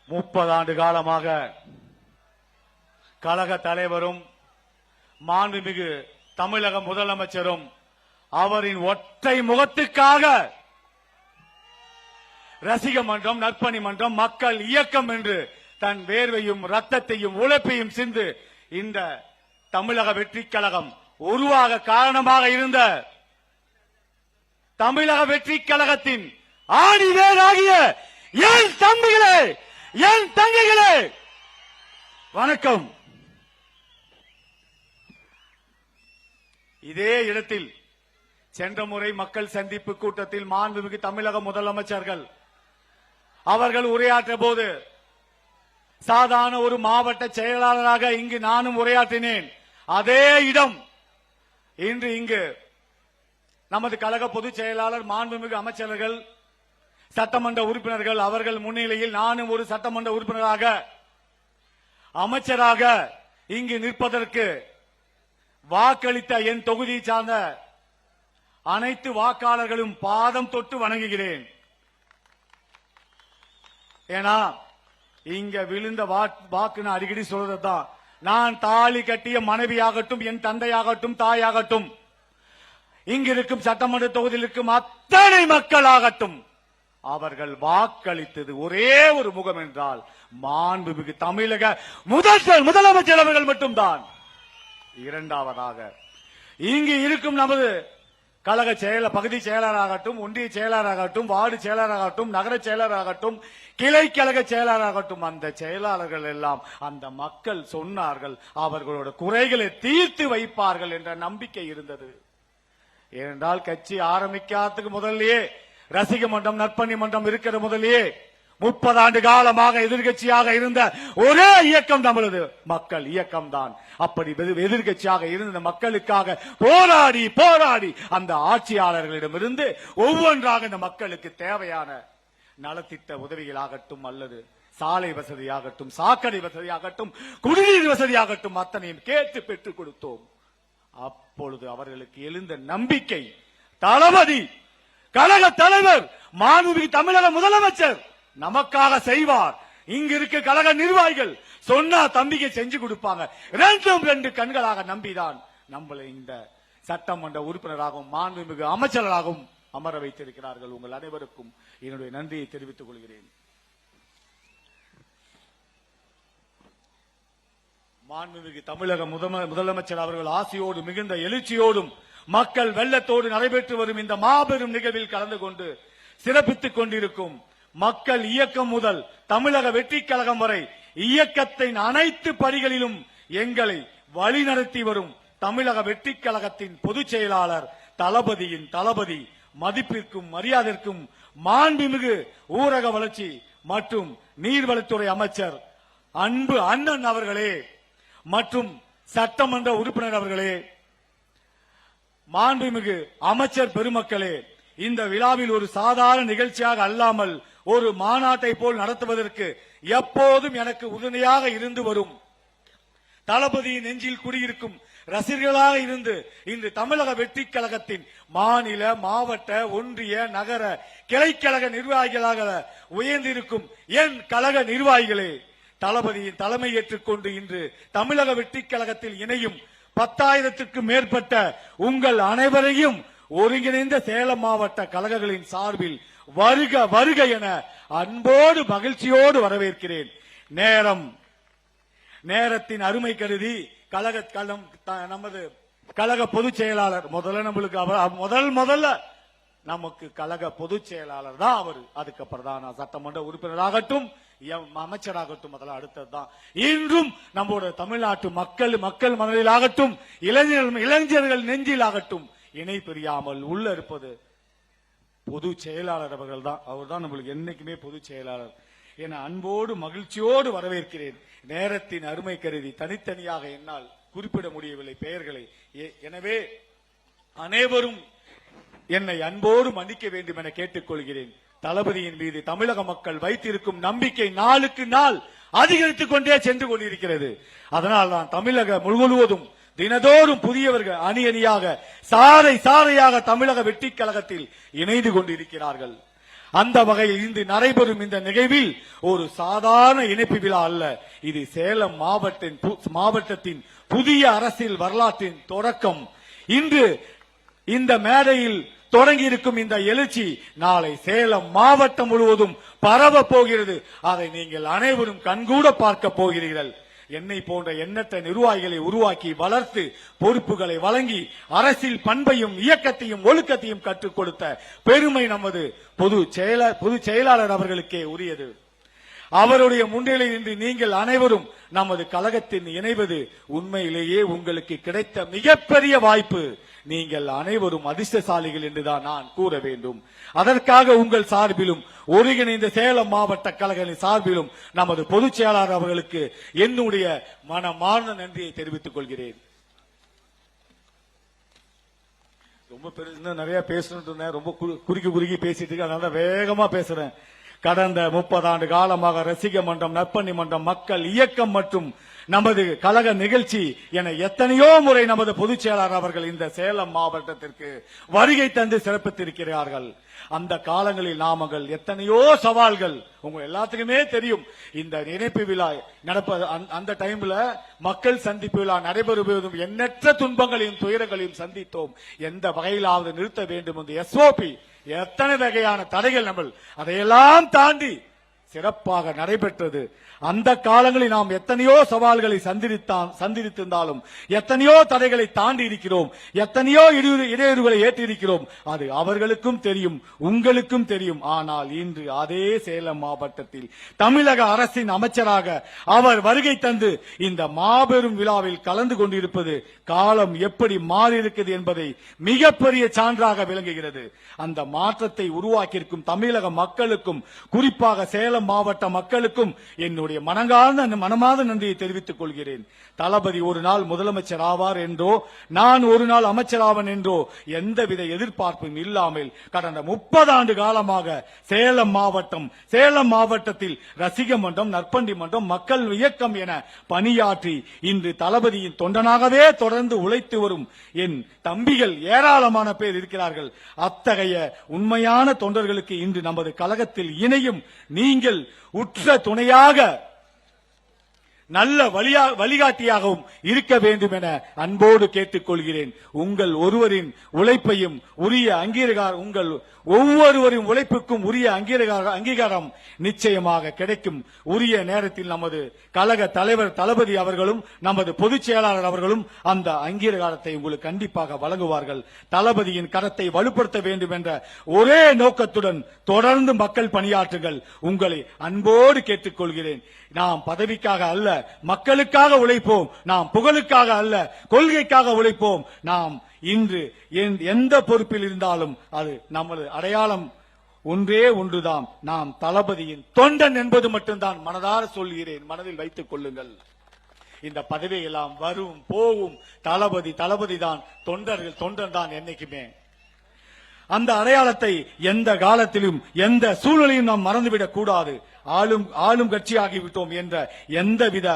30 ஆண்டு காலமாக கழக தலைவரும் மாண்புமிகு தமிழக முதலமைச்சரும் அவரின் ஒற்றை முகத்துக்காக ரசிக மன்றம், நற்பணி மன்றம், மக்கள் இயக்கம் என்று தன் வேர்வையும் ரத்தத்தையும் உழைப்பையும் சிந்து இந்த தமிழக வெற்றி கழகம் உருவாக காரணமாக இருந்த தமிழக வெற்றி கழகத்தின் ஆணிவேராகிய என் தம்பிகளே, என் தங்கைகளே, வணக்கம். இதே இடத்தில் சென்ற முறை மக்கள் சந்திப்பு கூட்டத்தில் மாண்புமிகு தமிழக முதலமைச்சர்கள் அவர்கள் உரையாற்ற போது சாதாரண ஒரு மாவட்ட செயலாளராக இங்கு நானும் உரையாற்றினேன். அதே இடம் இன்று இங்கு நமது கழக பொதுச் செயலாளர், மாண்புமிகு அமைச்சர்கள், சட்டமன்ற உறுப்பினர்கள் அவர்கள் முன்னிலையில் நானும் ஒரு சட்டமன்ற உறுப்பினராக அமைச்சராக இங்கு நிற்பதற்கு வாக்களித்த என் தொகுதியை சார்ந்த அனைத்து வாக்காளர்களும் பாதம் தொட்டு வணங்குகிறேன். ஏன்னா இங்க விழுந்த வாக்கு அடிக்கடி சொல்றதுதான், நான் தாலி கட்டிய மனைவியாகட்டும், என் தந்தையாகட்டும், தாயாகட்டும், இங்கிருக்கும் சட்டமன்ற தொகுதியில் இருக்கும் அத்தனை மக்களாகட்டும், அவர்கள் வாக்களித்தது ஒரே ஒரு முகம் என்றால் மாண்புமிகு தமிழக முதலமைச்சர் அவர்கள் மட்டும்தான். இரண்டாவதாக இங்கு இருக்கும் நமது கழக பகுதி செயலராகட்டும், ஒன்றிய செயலராகட்டும், வார்டு செயலராகட்டும், நகர செயலராகட்டும், கிளை கழக செயலராகட்டும், அந்த செயலாளர்கள் எல்லாம் அந்த மக்கள் சொன்னார்கள் அவர்களோட குறைகளை தீர்த்து வைப்பார்கள் என்ற நம்பிக்கை இருந்தது. ஏனென்றால் கட்சி ஆரம்பிக்காததுக்கு முதல்லயே, ரசிக மன்றம், நற்பணி மன்றம் இருக்கிற முதலே 30 ஆண்டு காலமாக எதிர்கட்சியாக இருந்த ஒரே இயக்கம் நமது மக்கள் இயக்கம் தான். அப்படி எதிர்கட்சியாக இருந்த மக்களுக்காக போராடி போராடி அந்த ஆட்சியாளர்களிடமிருந்து ஒவ்வொன்றாக இந்த மக்களுக்கு தேவையான நலத்திட்ட உதவிகளாகட்டும், அல்லது சாலை வசதியாகட்டும், சாக்கடை வசதியாகட்டும், குடிநீர் வசதியாகட்டும், அத்தனையும் கேட்டு பெற்றுக் கொடுத்தோம். அப்பொழுது அவர்களுக்கு எழுந்த நம்பிக்கை, தளபதி, கழக தலைவர், மாண்புமிகு தமிழக முதலமைச்சர் நமக்காக செய்வார். இங்க இருக்க கழக நிர்வாகிகள் சொன்னா தம்பிக்கு செஞ்சு கொடுப்பாங்க. ரெண்டு கண்களாக நம்பிதான் நம்மளை இந்த சட்டமன்ற உறுப்பினராகவும் மாண்புமிகு அமைச்சராகவும் அமர வைத்திருக்கிறார்கள். உங்கள் அனைவருக்கும் என்னுடைய நன்றியை தெரிவித்துக் கொள்கிறேன். மாண்புமிகு தமிழக முதலமைச்சர் அவர்கள் ஆசையோடு, மிகுந்த எழுச்சியோடும், மக்கள் வெள்ளத்தோடு நடைபெற்று வரும் இந்த மாபெரும் நிகழ்வில் கலந்து கொண்டு சிறப்பித்துக் கொண்டிருக்கும் மக்கள் இயக்கம் முதல் தமிழக வெற்றி கழகம் வரை இயக்கத்தின் அனைத்து படிகளிலும் எங்களை வழிநடத்தி வரும் தமிழக வெற்றி கழகத்தின் பொதுச் செயலாளர், தளபதியின் தளபதி, மதிப்பிற்கும் மரியாதைக்கும் மாண்புமிகு ஊரக வளர்ச்சி மற்றும் நீர்வளத்துறை அமைச்சர் அன்பு அண்ணன் அவர்களே, மற்றும் சட்டமன்ற உறுப்பினர் அவர்களே, மாண்புமிகு அமைச்சர் பெருமக்களே, இந்த விழாவில் ஒரு சாதாரண நிகழ்ச்சியாக அல்லாமல் ஒரு மாநாட்டை போல் நடத்துவதற்கு எப்போதும் எனக்கு உறுதுணையாக இருந்து வரும் தளபதியின் நெஞ்சில் குடியிருக்கும் ரசிகர்களாக இருந்து இன்று தமிழக வெற்றி கழகத்தின் மாநில, மாவட்ட, ஒன்றிய, நகர கிளைக்கழக நிர்வாகிகளாக உயர்ந்திருக்கும் என் கழக நிர்வாகிகளே, தளபதியின் தலைமை ஏற்றுக்கொண்டு இன்று தமிழக வெற்றி கழகத்தில் இணையும் 10,000க்கும் மேற்பட்ட உங்கள் அனைவரையும் ஒருங்கிணைந்த சேலம் மாவட்ட கழகங்களின் சார்பில் வருக வருக என அன்போடு மகிழ்ச்சியோடு வரவேற்கிறேன். நேரத்தின் அருமை கருதி நமது கழக பொதுச் செயலாளர் முதல்ல நமக்கு கழக பொதுச் செயலாளர் தான் அவர். அதுக்கு பிரதான சட்டமன்ற உறுப்பினராகட்டும், அமைச்சராகட்டும், அதெல்லாம் அடுத்ததுதான். இன்றும் நம்முடைய தமிழ்நாட்டு மக்கள் மனதிலாகட்டும், இளைஞர்கள் நெஞ்சிலாகட்டும் இணை பிரியாமல் உள்ள இருப்பது பொதுச் செயலாளர் அவர்கள் தான். அவர் தான் நம்மளுக்கு என்னைக்குமே பொதுச் செயலாளர் என அன்போடு மகிழ்ச்சியோடு வரவேற்கிறேன். நேரத்தின் அருமை கருதி தனித்தனியாக என்னால் குறிப்பிட முடியவில்லை பெயர்களை. எனவே அனைவரும் என்னை அன்போடு மன்னிக்க வேண்டும் என கேட்டுக்கொள்கிறேன். தளபதியின் மீது தமிழக மக்கள் வைத்திருக்கும் நம்பிக்கை நாளுக்கு நாள் அதிகரித்துக் கொண்டே சென்று கொண்டிருக்கிறது. அதனால் தான் தமிழக முழுவதும் தினதோறும் புதியவர்கள் அணி அணியாக சாறையாக தமிழக வெற்றி கழகத்தில் இணைந்து கொண்டிருக்கிறார்கள். அந்த வகையில் இன்று நடைபெறும் இந்த நிகழ்வில் ஒரு சாதாரண இணைப்பு விழா அல்ல, இது சேலம் மாவட்டத்தின் புதிய அரசியல் வரலாற்றின் தொடக்கம். இன்று இந்த மேடையில் தொடங்கி இருக்கும் இந்த எழுச்சி நாளை சேலம் மாவட்டம் முழுவதும் பரவ போகிறது. அதை நீங்கள் அனைவரும் கண்கூட பார்க்க போகிறீர்கள். என்னை போன்ற எண்ணற்ற நிர்வாகிகளை உருவாக்கி வளர்த்து பொறுப்புகளை வழங்கி அரசியல் பண்பையும் இயக்கத்தையும் ஒழுக்கத்தையும் கற்றுக் கொடுத்த பெருமை நமது பொதுச் செயலாளர் அவர்களுக்கே உரியது. அவருடைய முன்னிலையில் இன்று நீங்கள் அனைவரும் நமது கழகத்தில் இணைவது உண்மையிலேயே உங்களுக்கு கிடைத்த மிகப்பெரிய வாய்ப்பு. நீங்கள் அனைவரும் அதிர்ஷ்டசாலிகள் என்றுதான் நான் கூற வேண்டும். அதற்காக உங்கள் சார்பிலும் ஒருங்கிணைந்த சேலம் மாவட்ட கழகத்தின் சார்பிலும் நமது பொதுச் செயலாளர் அவர்களுக்கு என்னுடைய மனமார்ந்த நன்றியை தெரிவித்துக் கொள்கிறேன். ரொம்ப பெருசு நிறைய பேசணும், ரொம்ப குறுக்கி பேசிட்டு இருக்கேன், அதனால வேகமா பேசுறேன். கடந்த 30 ஆண்டு காலமாக ரசிக மன்றம், நற்பணி மன்றம், மக்கள் இயக்கம் மற்றும் நமது கழக நிகழ்ச்சி என எத்தனையோ முறை நமது பொதுச் செயலாளர் அவர்கள் இந்த சேலம் மாவட்டத்திற்கு வருகை தந்து சிறப்பித்திருக்கிறார்கள். அந்த காலங்களில் நாமங்கள் எத்தனையோ சவால்கள் உங்க எல்லாத்துக்குமே தெரியும். இந்த இணைப்பு விழா நடப்பது அந்த டைம்ல மக்கள் சந்திப்பு விழா நடைபெறுவதும் எண்ணற்ற துன்பங்களையும் துயரங்களையும் சந்தித்தோம். எந்த வகையிலாவது நிறுத்த வேண்டும் என்று SOP எத்தனை வகையான தடைகள் நம்ம அதையெல்லாம் தாண்டி சிறப்பாக நடைபெற்றது. அந்த காலங்களில் நாம் எத்தனையோ சவால்களை சந்தித்திருந்தாலும் எத்தனையோ தடைகளை தாண்டி இருக்கிறோம், எத்தனையோ இடையூறுகளை ஏற்றிருக்கிறோம். அது அவர்களுக்கும் தெரியும், உங்களுக்கும் தெரியும். ஆனால் இன்று அதே சேலம் மாவட்டத்தில் தமிழக அரசின் அமைச்சராக அவர் வருகை தந்து இந்த மாபெரும் விழாவில் கலந்து கொண்டிருப்பது காலம் எப்படி மாறியிருக்கிறது என்பதை மிகப்பெரிய சான்றாக விளங்குகிறது. அந்த மாற்றத்தை உருவாக்கியிருக்கும் தமிழக மக்களுக்கும் குறிப்பாக சேலம் மாவட்ட மக்களுக்கும் என்னுடைய மனமார்ந்த நன்றியை தெரிவித்துக் கொள்கிறேன். தளபதி ஒரு நாள் முதலமைச்சர் ஆவார் என்றோ நான் ஒரு நாள் அமைச்சராவன் என்றோ எந்தவித எதிர்பார்ப்பும் இல்லாமல் கடந்த 30 ஆண்டு காலமாக சேலம் மாவட்டத்தில் ரசிக மன்றம், நற்பண்டி மன்றம், மக்கள் இயக்கம் என பணியாற்றி இன்று தளபதியின் தொண்டனாகவே தொடர்ந்து உழைத்து வரும் என் தம்பிகள் ஏராளமான பேர் இருக்கிறார்கள். அத்தகைய உண்மையான தொண்டர்களுக்கு இன்று நமது கழகத்தில் இணையும் நீங்கள் உற்ற துணையாக நல்ல வழிகாட்டியாகவும் இருக்க வேண்டும் என அன்போடு கேட்டுக் கொள்கிறேன். உங்கள் ஒருவரின் உழைப்பையும் உரிய அங்கீகாரம், உங்கள் ஒவ்வொருவரின் உழைப்புக்கும் உரிய அங்கீகாரம் நிச்சயமாக கிடைக்கும். உரிய நேரத்தில் நமது கழக தலைவர் தளபதி அவர்களும் நமது பொதுச் செயலாளர் அவர்களும் அந்த அங்கீகாரத்தை உங்களுக்கு கண்டிப்பாக வழங்குவார்கள். தளபதியின் கரத்தை வலுப்படுத்த வேண்டும் என்ற ஒரே நோக்கத்துடன் தொடர்ந்து மக்கள் பணியாற்றுங்கள். உங்களை அன்போடு கேட்டுக் கொள்கிறேன். நாம் பதவிக்காக அல்ல, மக்களுக்காக உழைப்போம். நாம் புகழுக்காக அல்ல, கொள்கைக்காக உழைப்போம். நாம் இன்று எந்த பொறுப்பில் இருந்தாலும் அது நமது அடையாளம் ஒன்றே ஒன்றுதான், நாம் தளபதியின் தொண்டன் என்பது மட்டும்தான் மனதார சொல்கிறேன். மனதில் வைத்துக் கொள்ளுங்கள். இந்த பதவியெல்லாம் வரும் போகும், தளபதி தான், தொண்டன் தான் என்னைக்குமே. அந்த அடையாளத்தை எந்த காலத்திலும் எந்த சூழ்நிலையும் நாம் மறந்துவிடக் கூடாது. ஆளும் கட்சியாகிவிட்டோம் என்ற எந்தவித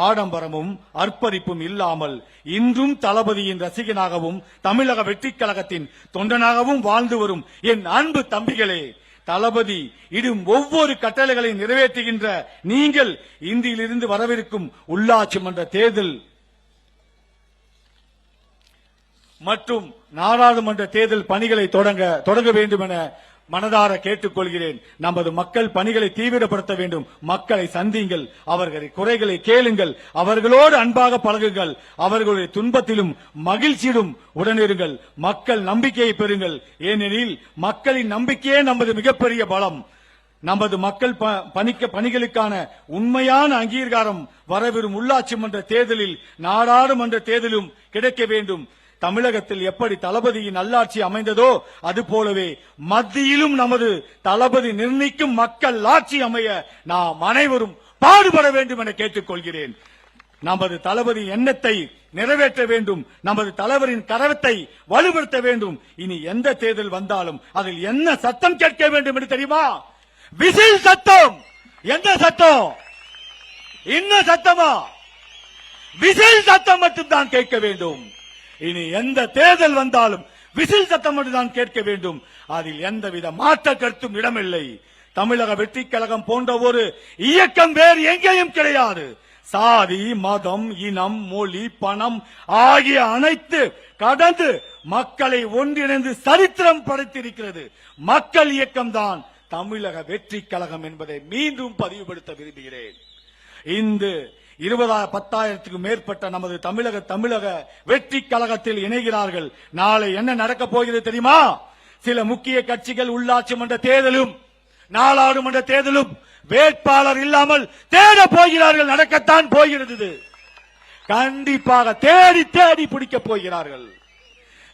ஆடம்பரமும் அர்ப்பணிப்பும் இல்லாமல் இன்றும் தளபதியின் ரசிகனாகவும் தமிழக வெற்றிக் கழகத்தின் தொண்டனாகவும் வாழ்ந்து வரும் என் அன்பு தம்பிகளே, தளபதி இடும் ஒவ்வொரு கட்டளைகளை நிறைவேற்றுகின்ற நீங்கள் இந்தியிலிருந்து வரவிருக்கும் உள்ளாட்சி மன்ற தேர்தல் மற்றும் நாடாளுமன்ற தேர்தல் பணிகளை தொடங்க வேண்டும் என மனதார கேட்டுக் கொள்கிறேன். நமது மக்கள் பணிகளை தீவிரப்படுத்த வேண்டும். மக்களை சந்தியுங்கள், அவர்களின் குறைகளை கேளுங்கள், அவர்களோடு அன்பாக பழகுங்கள், அவர்களுடைய துன்பத்திலும் மகிழ்ச்சியிலும் உடனிருங்கள். மக்கள் நம்பிக்கையை பெறுங்கள். ஏனெனில் மக்களின் நம்பிக்கையே நமது மிகப்பெரிய பலம். நமது மக்கள் பணிகளுக்கான உண்மையான அங்கீகாரம் வரவிருக்கும் உள்ளாட்சி மன்ற தேர்தலில் நாடாளுமன்ற தேர்தலும் கிடைக்க வேண்டும். தமிழகத்தில் எப்படி தளபதியின் நல்லாட்சி அமைந்ததோ அதுபோலவே மத்தியிலும் நமது தளபதி நிர்ணயிக்கும் மக்கள் ஆட்சி அமைய நாம் அனைவரும் பாடுபட வேண்டும் என கேட்டுக் கொள்கிறேன். நமது தளபதி எண்ணத்தை நிறைவேற்ற வேண்டும். நமது தலைவரின் கரத்தை வலுப்படுத்த வேண்டும். இனி எந்த தேர்தல் வந்தாலும் அதில் என்ன சத்தம் கேட்க வேண்டும் என்று தெரியுமா? விசில் சத்தம். எந்த சத்தம்? இன்னும் சத்தமா? விசில் சத்தம் மட்டும்தான் கேட்க வேண்டும். இனி எந்த தேர்தல் வந்தாலும் விசில் சத்தம் தான் கேட்க வேண்டும். அதில் எந்தவித மாற்ற கருத்தும் இடமில்லை. தமிழக வெற்றி கழகம் போன்ற ஒரு இயக்கம் வேறு எங்கேயும் கிடையாது. சாதி, மதம், இனம், மொழி, பணம் ஆகிய அனைத்து கடந்து மக்களை ஒன்றிணைந்து சரித்திரம் படைத்திருக்கிறது மக்கள் இயக்கம்தான் தமிழக வெற்றி கழகம் என்பதை மீண்டும் பதிவுபடுத்த விரும்புகிறேன். இந்த 10,000க்கும் மேற்பட்ட நமது தமிழக வெற்றி கழகத்தில் இணைகிறார்கள். நாளை என்ன நடக்கப் போகிறது தெரியுமா? சில முக்கிய கட்சிகள் உள்ளாட்சி மன்ற தேர்தலும் நாடாளுமன்ற தேர்தலும் வேட்பாளர் இல்லாமல் தேட போகிறார்கள். நடக்கத்தான் போகிறது. கண்டிப்பாக தேடி தேடி பிடிக்கப் போகிறார்கள்.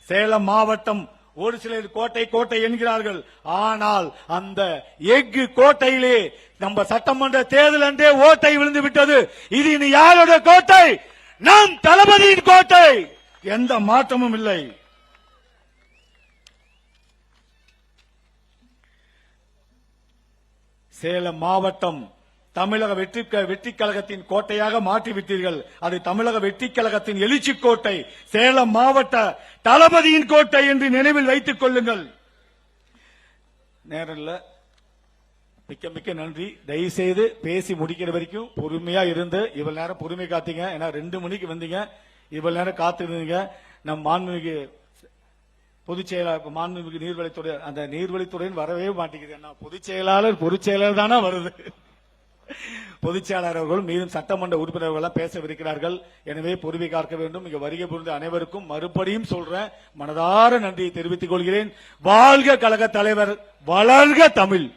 சேலம் மாவட்டம் ஒரு சிலர் கோட்டை என்கிறார்கள். ஆனால் அந்த எஃகு கோட்டையிலே நம்ம சட்டமன்ற தேர்தல் அன்றே ஓட்டை விழுந்து விட்டது. இது இனி யாரோட கோட்டை? நம் தளபதியின் கோட்டை. எந்த மாற்றமும் இல்லை. சேலம் மாவட்டம் தமிழக வெற்றி கழகத்தின் கோட்டையாக மாற்றிவிட்டீர்கள். அது தமிழக வெற்றி கழகத்தின் எழுச்சி கோட்டை, சேலம் மாவட்ட தளபதியின் கோட்டை என்று நினைவில் வைத்துக் கொள்ளுங்கள். நேரம் இல்ல, மிக்க நன்றி. தயவுசெய்து பேசி முடிக்கிற வரைக்கும் பொறுமையா இருந்து இவ்வளவு நேரம் பொறுமை காத்தீங்க. ஏன்னா 2 மணிக்கு வந்தீங்க, இவ்வளவு நேரம் காத்து இருந்தீங்க. நம் மாண்புமிகு பொதுச் செயலாளர், மாண்புமிகு நீர்வழித்துறை, அந்த நீர்வழித்துறைன்னு வரவே மாட்டேங்குது. பொதுச் செயலாளர் தானே வருது. பொதுச் செயலாளர் அவர்கள் மீதும் சட்டமன்ற உறுப்பினர்கள் பேசவிருக்கிறார்கள். எனவே பொறுமை காக்க வேண்டும். இங்க வருகை புரிந்த அனைவருக்கும் மறுபடியும் சொல்றேன், மனதார நன்றியை தெரிவித்துக் கொள்கிறேன். வாழ்க கழக தலைவர், வளர்க தமிழ்.